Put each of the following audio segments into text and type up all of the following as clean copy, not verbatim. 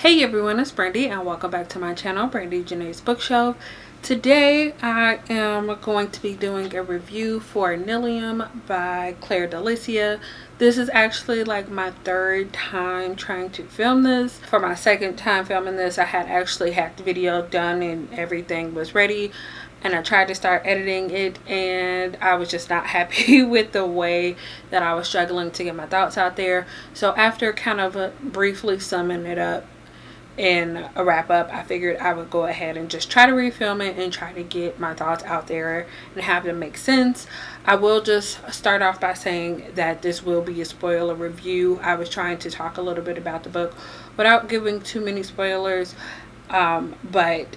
Hey everyone, it's Brandy and welcome back to my channel, Brandy Janae's Bookshelf. Today I am going to be doing a review for Neliem by Clare de Liscia. This is actually like my third time trying to film this. For my second time filming this, I had actually had the video done and everything was ready. And I tried to start editing it and I was just not happy with the way that I was struggling to get my thoughts out there. So after kind of briefly summing it up in a wrap up, I figured I would go ahead and just try to refilm it and try to get my thoughts out there and have them make sense. I will just start off by saying that this will be a spoiler review. I was trying to talk a little bit about the book without giving too many spoilers, but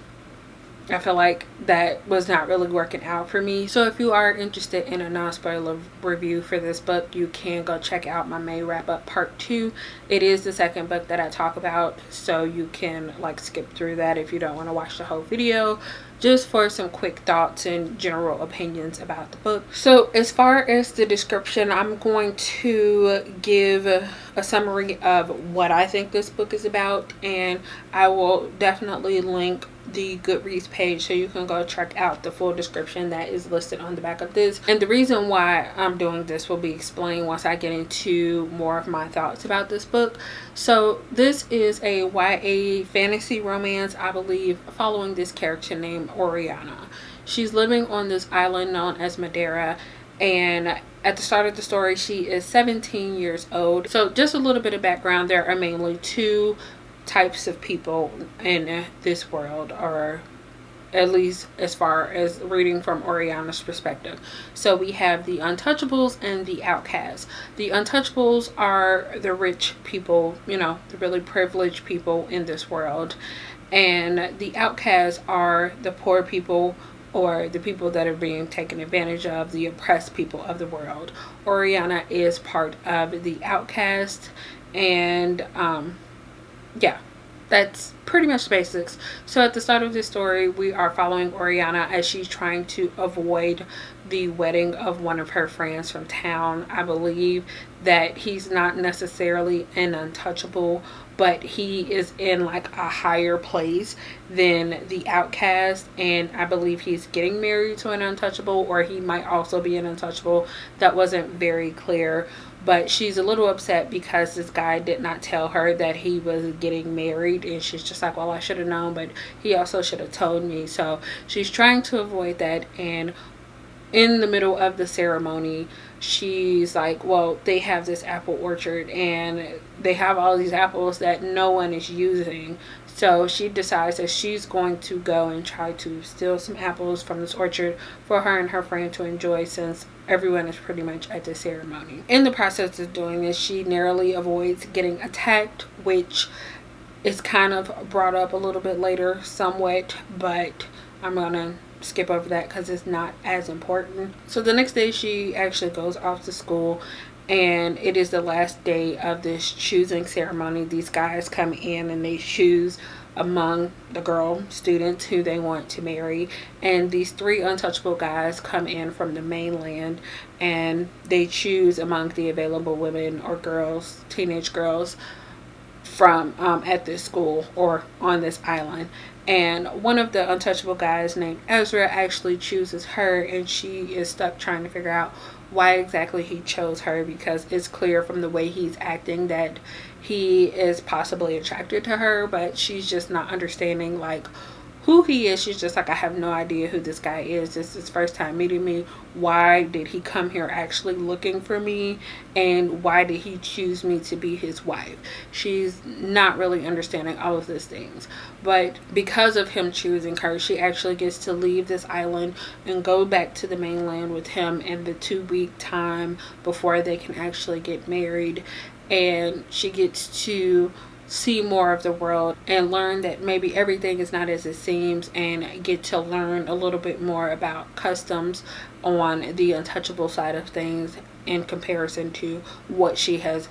I feel like that was not really working out for me. So if you are interested in a non-spoiler review for this book, you can go check out my May wrap up part 2. It is the second book that I talk about, so you can like skip through that if you don't want to watch the whole video, just for some quick thoughts and general opinions about the book. So as far as the description, I'm going to give a summary of what I think this book is about, and I will definitely link the Goodreads page so you can go check out the full description that is listed on the back of this. And the reason why I'm doing this will be explained once I get into more of my thoughts about this book. So this is a YA fantasy romance, I believe, following this character named Oriana. She's living on this island known as Madeira, and at the start of the story she is 17 years old. So just a little bit of background, there are mainly two types of people in this world, or at least as far as reading from Oriana's perspective. So we have the untouchables and the outcasts. The untouchables are the rich people, you know, the really privileged people in this world, and the outcasts are the poor people, or the people that are being taken advantage of, the oppressed people of the world. Oriana is part of the outcast, and yeah, that's pretty much the basics. So at the start of this story, we are following Oriana as she's trying to avoid the wedding of one of her friends from town. I believe that he's not necessarily an untouchable, but he is in like a higher place than the outcast, and I believe he's getting married to an untouchable, or he might also be an untouchable. That wasn't very clear, but she's a little upset because this guy did not tell her that he was getting married, and she's just like, well, I should have known, but he also should have told me. So she's trying to avoid that, and in the middle of the ceremony she's like, well, they have this apple orchard and they have all these apples that no one is using. So she decides that she's going to go and try to steal some apples from this orchard for her and her friend to enjoy, since everyone is pretty much at the ceremony. In the process of doing this, she narrowly avoids getting attacked, which is kind of brought up a little bit later somewhat, but I'm gonna skip over that because it's not as important. So the next day she actually goes off to school, and it is the last day of this choosing ceremony. These guys come in and they choose among the girl students who they want to marry, and these three untouchable guys come in from the mainland and they choose among the available women or girls, teenage girls from at this school or on this island. And one of the untouchable guys named Ezra actually chooses her, and she is stuck trying to figure out why exactly he chose her, because it's clear from the way he's acting that he is possibly attracted to her, but she's just not understanding like who he is. She's just like, I have no idea who this guy is. This is his first time meeting me. Why did he come here actually looking for me? And why did he choose me to be his wife? She's not really understanding all of these things. But because of him choosing her, she actually gets to leave this island and go back to the mainland with him in the 2-week time before they can actually get married. And she gets to see more of the world and learn that maybe everything is not as it seems, and get to learn a little bit more about customs on the untouchable side of things in comparison to what she has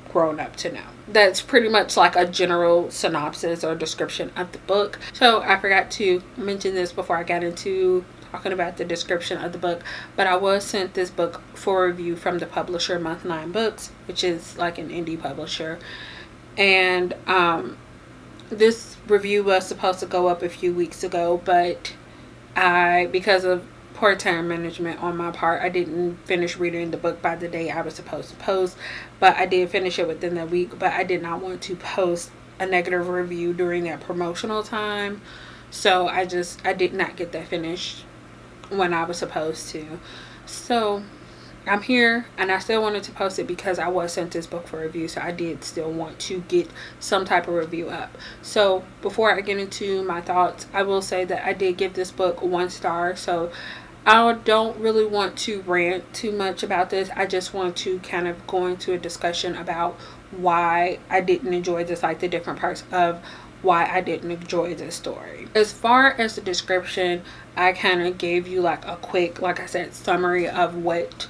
grown up to know. That's pretty much like a general synopsis or description of the book. So I forgot to mention this before I got into talking about the description of the book, but I was sent this book for review from the publisher Month 9 Books, which is like an indie publisher. And this review was supposed to go up a few weeks ago, but because of poor time management on my part, I didn't finish reading the book by the day I was supposed to post. But I did finish it within the week, but I did not want to post a negative review during that promotional time. So I did not get that finished when I was supposed to. So I'm here, and I still wanted to post it because I was sent this book for review, so I did still want to get some type of review up. So before I get into my thoughts, I will say that I did give this book 1 star. So I don't really want to rant too much about this. I just want to kind of go into a discussion about why I didn't enjoy this, like the different parts of why I didn't enjoy this story. As far as the description, I kind of gave you like a quick, like I said, summary of what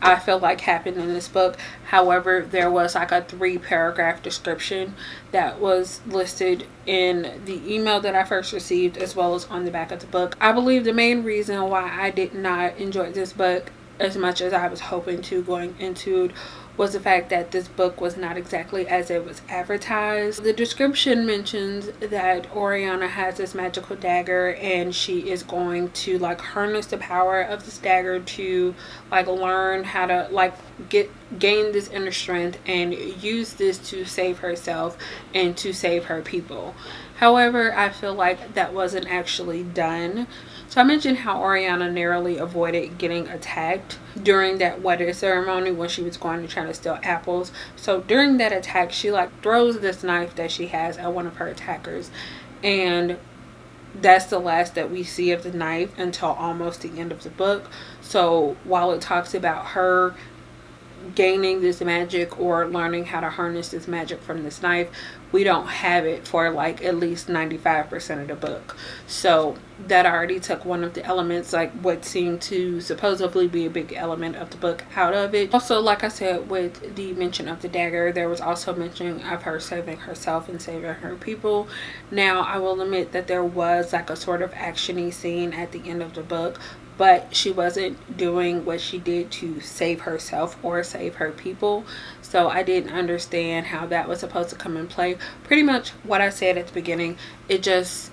I feel like happened in this book. However, there was like a 3-paragraph description that was listed in the email that I first received, as well as on the back of the book. I believe the main reason why I did not enjoy this book as much as I was hoping to going into it was the fact that this book was not exactly as it was advertised. The description mentions that Oriana has this magical dagger, and she is going to like harness the power of this dagger to like learn how to like gain this inner strength and use this to save herself and to save her people. However, I feel like that wasn't actually done. So I mentioned how Oriana narrowly avoided getting attacked during that wedding ceremony when she was going to try to steal apples. So during that attack, she like throws this knife that she has at one of her attackers, and that's the last that we see of the knife until almost the end of the book. So while it talks about her gaining this magic or learning how to harness this magic from this knife, we don't have it for like at least 95% of the book. So that already took one of the elements, like what seemed to supposedly be a big element of the book, out of it. Also, like I said, with the mention of the dagger, there was also mention of her saving herself and saving her people. Now, I will admit that there was like a sort of action-y scene at the end of the book, but she wasn't doing what she did to save herself or save her people. So I didn't understand how that was supposed to come in play. Pretty much what I said at the beginning, it just,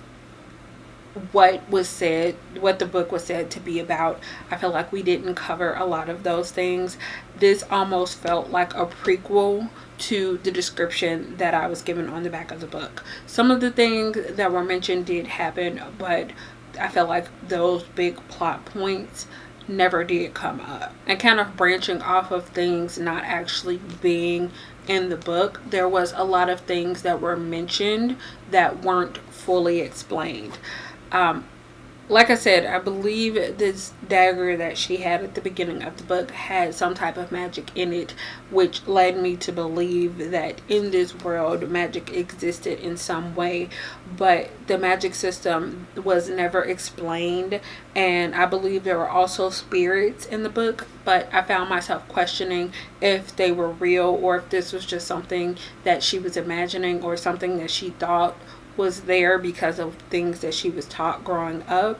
what was said, what the book was said to be about, I feel like we didn't cover a lot of those things. This almost felt like a prequel to the description that I was given on the back of the book. Some of the things that were mentioned did happen, but I felt like those big plot points never did come up. And kind of branching off of things not actually being in the book, there was a lot of things that were mentioned that weren't fully explained. Like I said, I believe this dagger that she had at the beginning of the book had some type of magic in it, which led me to believe that in this world magic existed in some way, but the magic system was never explained. And I believe there were also spirits in the book, but I found myself questioning if they were real or if this was just something that she was imagining or something that she thought was there because of things that she was taught growing up.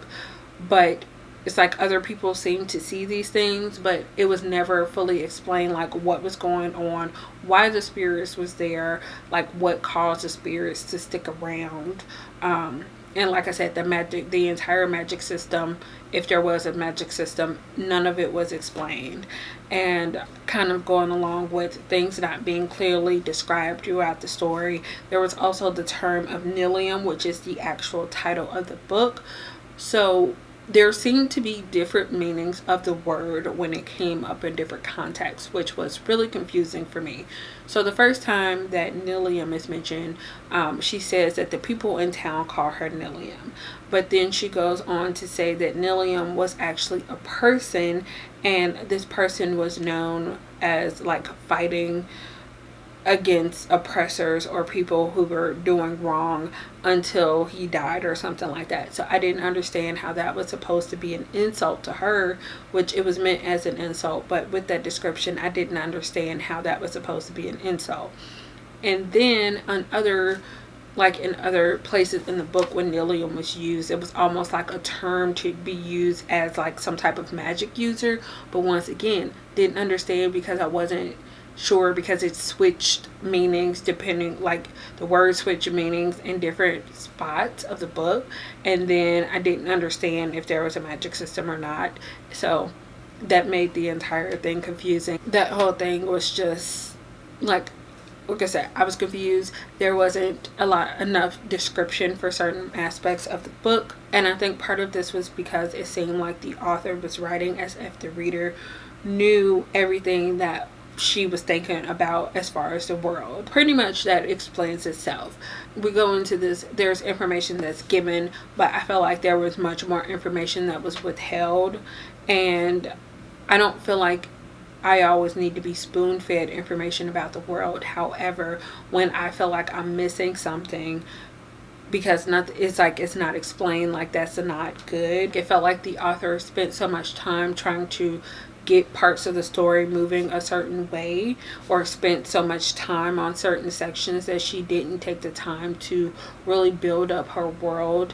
But it's like other people seem to see these things, but it was never fully explained, like what was going on, why the spirits was there, like what caused the spirits to stick around. And like I said, the entire magic system, if there was a magic system, none of it was explained. And kind of going along with things not being clearly described throughout the story, there was also the term of Neliem, which is the actual title of the book. So there seemed to be different meanings of the word when it came up in different contexts, which was really confusing for me. So the first time that Neliem is mentioned, she says that the people in town call her Neliem. But then she goes on to say that Neliem was actually a person, and this person was known as like fighting against oppressors or people who were doing wrong until he died or something like that. So I didn't understand how that was supposed to be an insult to her, which it was meant as an insult, but with that description I didn't understand how that was supposed to be an insult. And then on other, like in other places in the book when Neliem was used, it was almost like a term to be used as like some type of magic user, but once again didn't understand because I wasn't sure because it switched meanings depending, like the words switched meanings in different spots of the book, and then I didn't understand if there was a magic system or not. So that made the entire thing confusing. That whole thing was just like I said, I was confused. There wasn't enough description for certain aspects of the book, and I think part of this was because it seemed like the author was writing as if the reader knew everything that she was thinking about as far as the world. Pretty much that explains itself. We go into this, there's information that's given, but I felt like there was much more information that was withheld, and I don't feel like I always need to be spoon-fed information about the world. However, when I feel like I'm missing something because it's not explained, like that's not good. It felt like the author spent so much time trying to get parts of the story moving a certain way, or spent so much time on certain sections that she didn't take the time to really build up her world,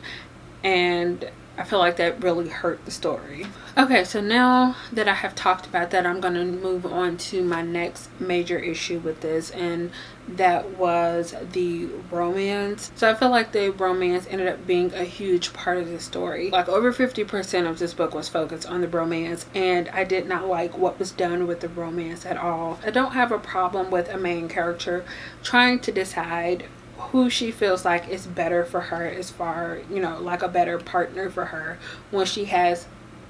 and I feel like that really hurt the story. Okay, so now that I have talked about that, I'm going to move on to my next major issue with this, and that was the romance. So I feel like the romance ended up being a huge part of the story. Like over 50% of this book was focused on the romance, and I did not like what was done with the romance at all. I don't have a problem with a main character trying to decide who she feels like is better for her, as far, like a better partner for her when she has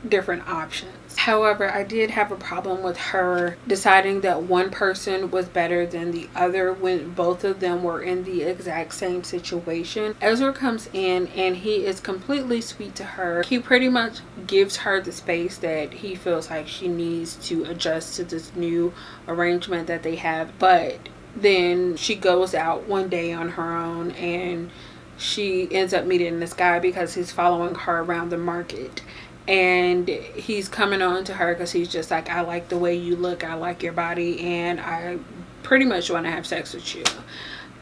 different options. However, I did have a problem with her deciding that one person was better than the other when both of them were in the exact same situation. Ezra comes in and he is completely sweet to her. He pretty much gives her the space that he feels like she needs to adjust to this new arrangement that they have, but then she goes out one day on her own and she ends up meeting this guy because he's following her around the market, and he's coming on to her because he's just like, I like the way you look, I like your body, and I pretty much want to have sex with you.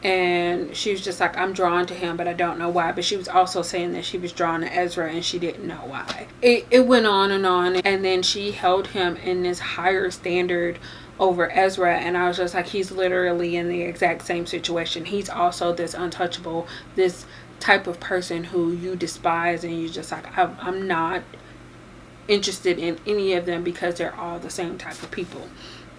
And she was just like, I'm drawn to him, but I don't know why. But she was also saying that she was drawn to Ezra and she didn't know why. It went on, and then she held him in this higher standard over Ezra, and I was just like, he's literally in the exact same situation. He's also this untouchable, this type of person who you despise, and you just like, I'm not interested in any of them because they're all the same type of people.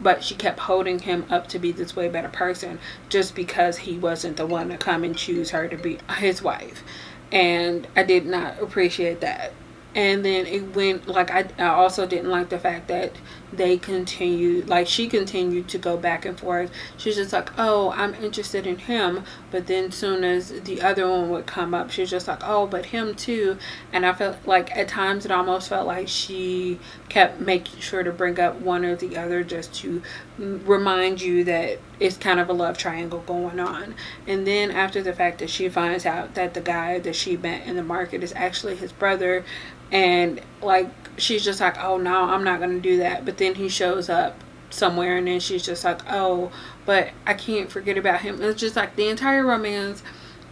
But she kept holding him up to be this way better person just because he wasn't the one to come and choose her to be his wife, and I did not appreciate that. And then it went, like, I also didn't like the fact that they continued, like, she continued to go back and forth. She's just like, oh, I'm interested in him. But then soon as the other one would come up, she's just like, oh, but him too. And I felt like at times it almost felt like she kept making sure to bring up one or the other just to remind you that it's kind of a love triangle going on. And then after the fact that she finds out that the guy that she met in the market is actually his brother, and like she's just like, oh no, I'm not gonna do that. But then he shows up somewhere, and then she's just like, oh, but I can't forget about him. It's just like the entire romance,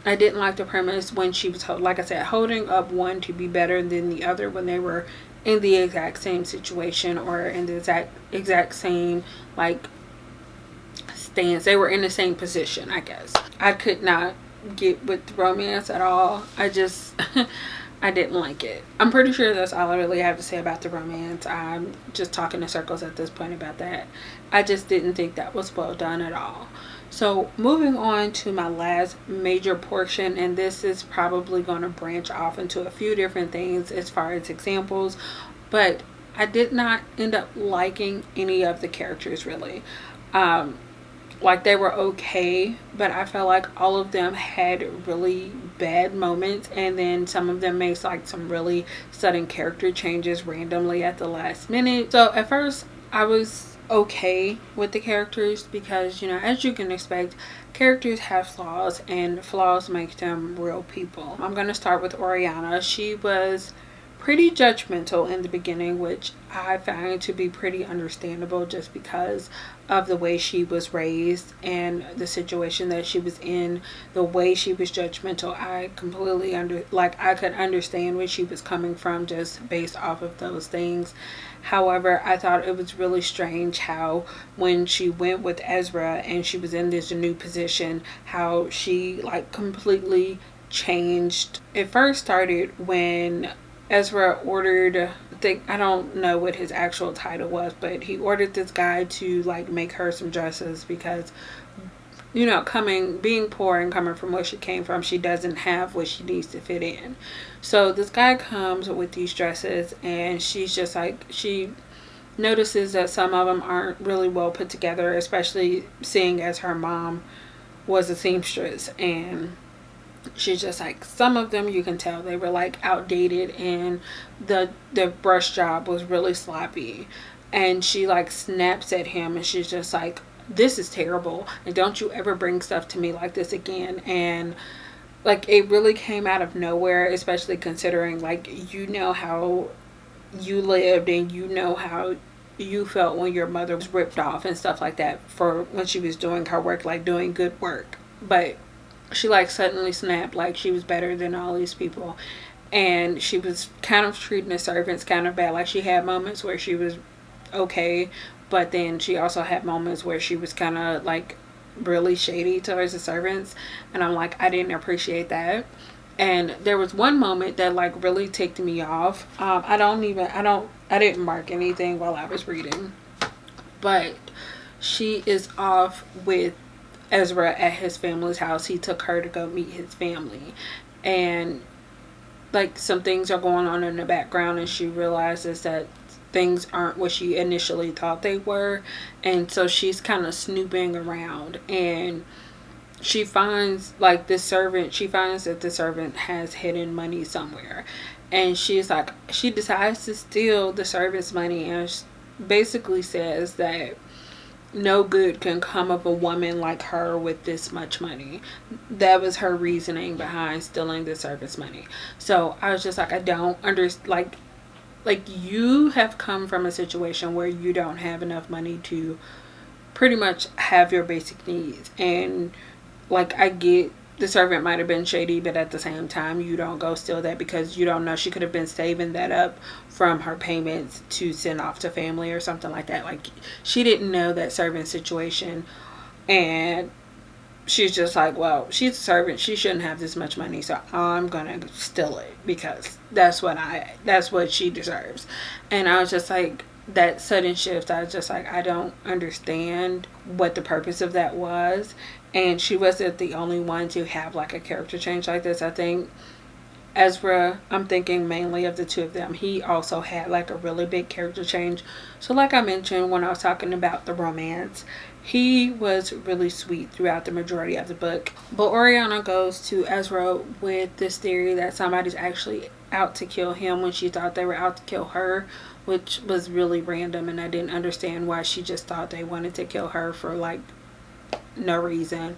I didn't like the premise when she was, like I said, holding up one to be better than the other when they were in the exact same situation, or in the exact same like stance. They were in the same position, I guess. I could not get with romance at all. I just I didn't like it. I'm pretty sure that's all I really have to say about the romance. I'm just talking in circles at this point about that. I just didn't think that was well done at all. So moving on to my last major portion, and this is probably going to branch off into a few different things as far as examples, but I did not end up liking any of the characters really. Like, they were okay, but I felt like all of them had really bad moments, and then some of them made like some really sudden character changes randomly at the last minute. So at first I was okay with the characters because, as you can expect, characters have flaws, and flaws make them real people. I'm going to start with Oriana. She was pretty judgmental in the beginning, which I find to be pretty understandable just because of the way she was raised and the situation that she was in, the way she was judgmental. I completely I could understand where she was coming from just based off of those things. However, I thought it was really strange how when she went with Ezra and she was in this new position, how she like completely changed. It first started when Ezra ordered, I don't know what his actual title was, but he ordered this guy to like make her some dresses because, you know, being poor and coming from where she came from, she doesn't have what she needs to fit in. So this guy comes with these dresses, and she's just like, she notices that some of them aren't really well put together, especially seeing as her mom was a seamstress, and she's just like, some of them you can tell they were like outdated, and the brush job was really sloppy. And she like snaps at him, and she's just like, this is terrible, and don't you ever bring stuff to me like this again. And like, it really came out of nowhere, especially considering like, you know how you lived and you know how you felt when your mother was ripped off and stuff like that for when she was doing her work, like doing good work. But she like suddenly snapped like she was better than all these people, and she was kind of treating the servants kind of bad. Like, she had moments where she was okay, but then she also had moments where she was kind of like really shady towards the servants, and I'm like, I didn't appreciate that. And there was one moment that like really ticked me off. I didn't mark anything while I was reading, but she is off with Ezra at his family's house. He took her to go meet his family, and like some things are going on in the background, and she realizes that things aren't what she initially thought they were. And so she's kind of snooping around, and she finds like this servant, she finds that the servant has hidden money somewhere, and she's like, she decides to steal the servant's money, and basically says that no good can come of a woman like her with this much money. That was her reasoning behind stealing the servant's money. So I was just like, I don't understand. Like you have come from a situation where you don't have enough money to pretty much have your basic needs. And like, I get the servant might have been shady, but at the same time, you don't go steal that because you don't know, she could have been saving that up from her payments to send off to family or something like that. Like, she didn't know that servant situation, and she's just like, well, she's a servant, she shouldn't have this much money, so I'm gonna steal it because that's what she deserves. And I was just like, that sudden shift, I was just like, I don't understand what the purpose of that was. And she wasn't the only one to have like a character change like this. I think Ezra, I'm thinking mainly of the two of them, he also had like a really big character change. So like I mentioned when I was talking about the romance, he was really sweet throughout the majority of the book. But Oriana goes to Ezra with this theory that somebody's actually out to kill him when she thought they were out to kill her, which was really random, and I didn't understand why she just thought they wanted to kill her for like no reason.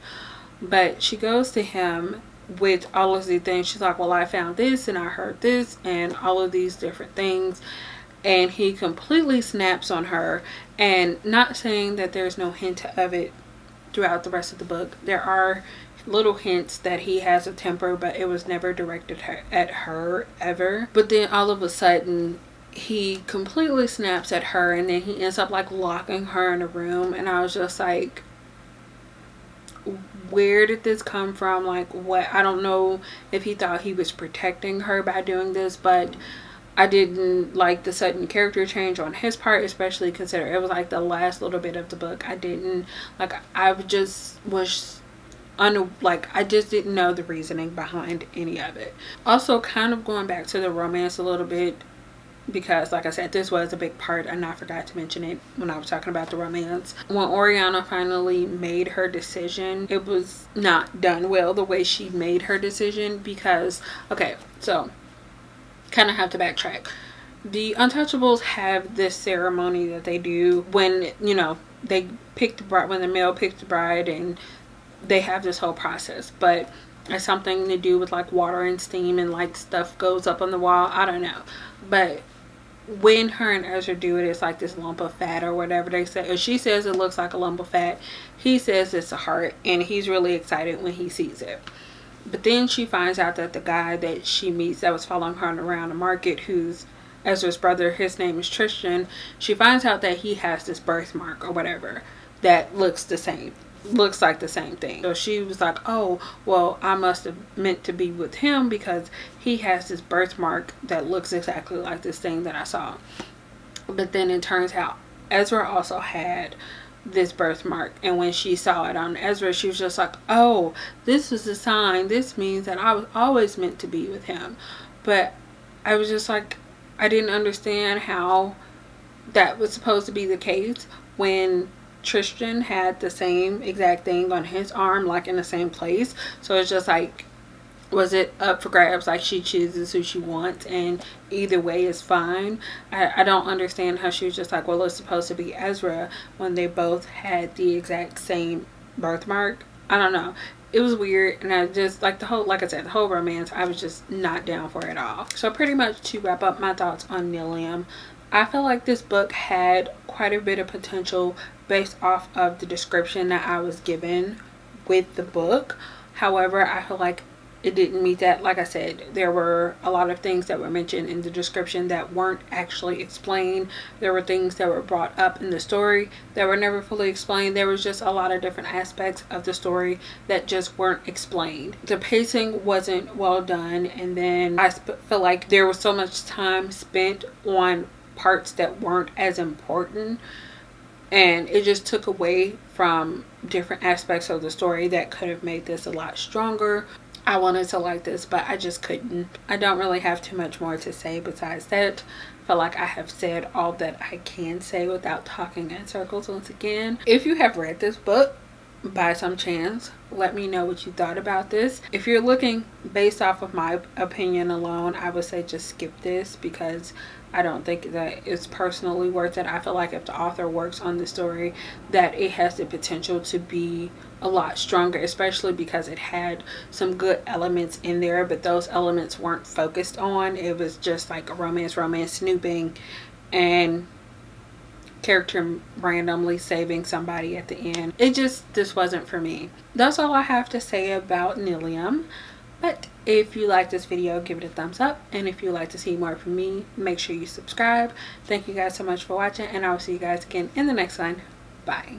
But she goes to him with all of these things. She's like, well, I found this and I heard this and all of these different things. And he completely snaps on her. And not saying that there's no hint of it throughout the rest of the book. There are little hints that he has a temper, but it was never directed at her ever. But then all of a sudden he completely snaps at her, and then he ends up like locking her in a room. And I was just like, where did this come from? Like, what? I don't know if he thought he was protecting her by doing this, but I didn't like the sudden character change on his part, especially considering it was like the last little bit of the book. I didn't like, I just was I just didn't know the reasoning behind any of it. Also, kind of going back to the romance a little bit, because like I said, this was a big part and I forgot to mention it when I was talking about the romance. When Oriana finally made her decision, it was not done well the way she made her decision, because okay, so kind of have to backtrack. The Untouchables have this ceremony that they do when, you know, they pick the bride, when the male picks the bride, and they have this whole process. But It's something to do with like water and steam and like stuff goes up on the wall. I don't know. But when her and Ezra do it, it's like this lump of fat or whatever they say. Or she says it looks like a lump of fat. He says it's a heart, and he's really excited when he sees it. But then she finds out that the guy that she meets that was following her around the market, who's Ezra's brother, his name is Tristan. She finds out that he has this birthmark or whatever that looks like the same thing. So she was like, oh, well, I must have meant to be with him because he has this birthmark that looks exactly like this thing that I saw. But then it turns out Ezra also had this birthmark, and when she saw it on Ezra, she was just like, oh, this is a sign. This means that I was always meant to be with him. But I was just like, I didn't understand how that was supposed to be the case when Tristan had the same exact thing on his arm, like in the same place. So it's just like, was it up for grabs? Like, she chooses who she wants, and either way is fine. I don't understand how she was just like, well, it's supposed to be Ezra when they both had the exact same birthmark. I don't know. It was weird, and I just like the whole, like I said, the whole romance, I was just not down for it all. So pretty much to wrap up my thoughts on Neliem, I feel like this book had quite a bit of potential based off of the description that I was given with the book. However, I feel like it didn't meet that. Like I said, there were a lot of things that were mentioned in the description that weren't actually explained. There were things that were brought up in the story that were never fully explained. There was just a lot of different aspects of the story that just weren't explained. The pacing wasn't well done, and then I feel like there was so much time spent on parts that weren't as important, and it just took away from different aspects of the story that could have made this a lot stronger. I wanted to like this, but I just couldn't. I don't really have too much more to say besides that. I feel like I have said all that I can say without talking in circles once again. If you have read this book by some chance, let me know what you thought about this. If you're looking based off of my opinion alone, I would say just skip this because I don't think that it's personally worth it. I feel like if the author works on the story, that it has the potential to be a lot stronger, especially because it had some good elements in there, but those elements weren't focused on. It was just like a romance snooping, and character randomly saving somebody at the end. This wasn't for me. That's all I have to say about Neliem. But if you like this video, give it a thumbs up, and if you'd like to see more from me, make sure you subscribe. Thank you guys so much for watching, and I will see you guys again in the next one. Bye.